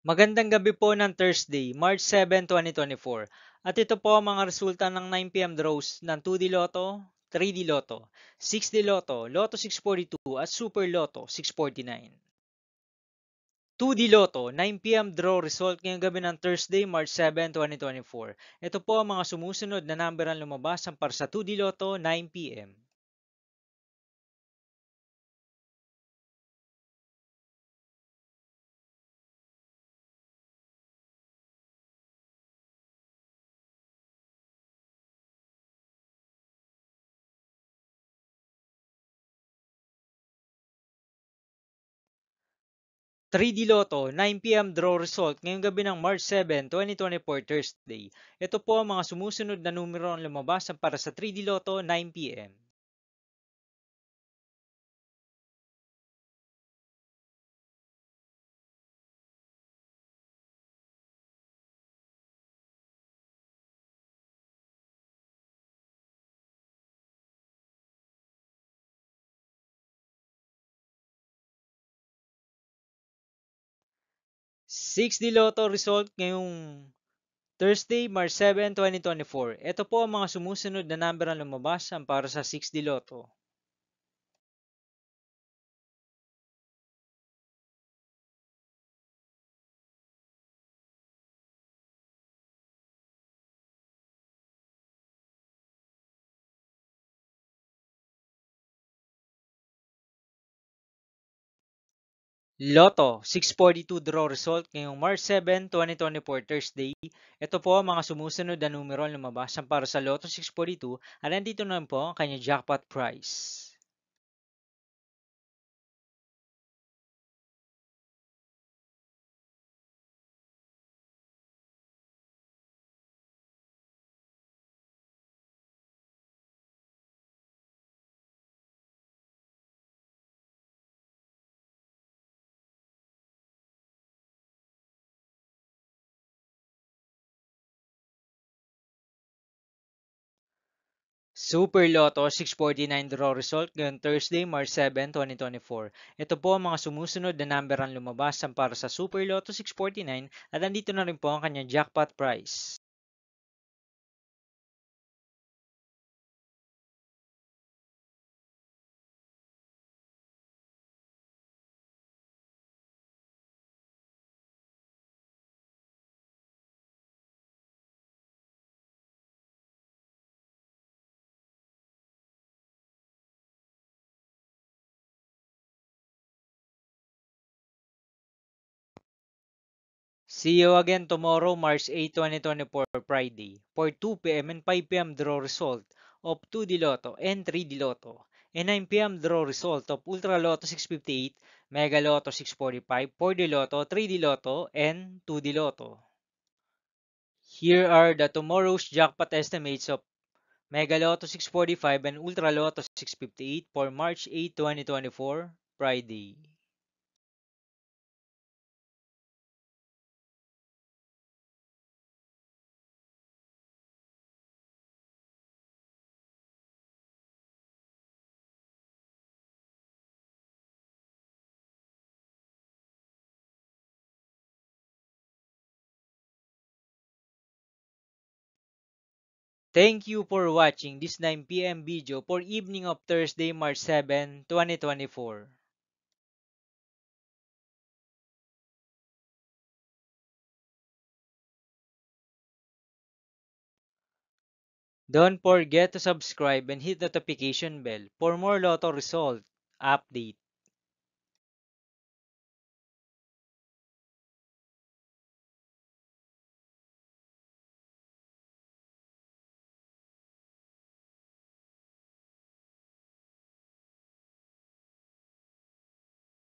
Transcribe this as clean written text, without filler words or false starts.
Magandang gabi po ng Thursday, March 7, 2024. At ito po ang mga resulta ng 9 p.m. draws ng 2D Lotto, 3D Lotto, 6D Lotto, Lotto 642 at Super Lotto 649. 2D Lotto, 9 p.m. draw result ngayong gabi ng Thursday, March 7, 2024. Ito po ang mga sumusunod na number ang lumabas para sa 2D Lotto 9 p.m. 3D Lotto, 9 p.m. draw result ngayong gabi ng March 7, 2024 Thursday. Ito po ang mga sumusunod na numero ang lumabas para sa 3D Lotto 9 p.m. 6D Lotto result ngayong Thursday, March 7, 2024. Ito po ang mga sumusunod na number ang lumabas para sa 6D Lotto. Lotto, 642 draw result ngayong March 7, 2024 Thursday. Ito po ang mga sumusunod na numero ang lumabas para sa Lotto 642 at nandito na po ang kanyang jackpot prize. Super Lotto 649 draw result ngayong Thursday, March 7, 2024. Ito po ang mga sumusunod na number ang lumabas para sa Super Lotto 649 at nandito na rin po ang kanyang jackpot prize. See you again tomorrow, March 8, 2024, Friday, for 2 p.m. and 5 p.m. draw result of 2D Lotto and 3D Lotto, and 9 p.m. draw result of Ultra Lotto 658, Mega Lotto 645, 4D Lotto, 3D Lotto, and 2D Lotto. Here are the tomorrow's jackpot estimates of Mega Lotto 645 and Ultra Lotto 658 for March 8, 2024, Friday. Thank you for watching this 9 p.m. video for evening of Thursday, March 7, 2024. Don't forget to subscribe and hit the notification bell for more Lotto result update.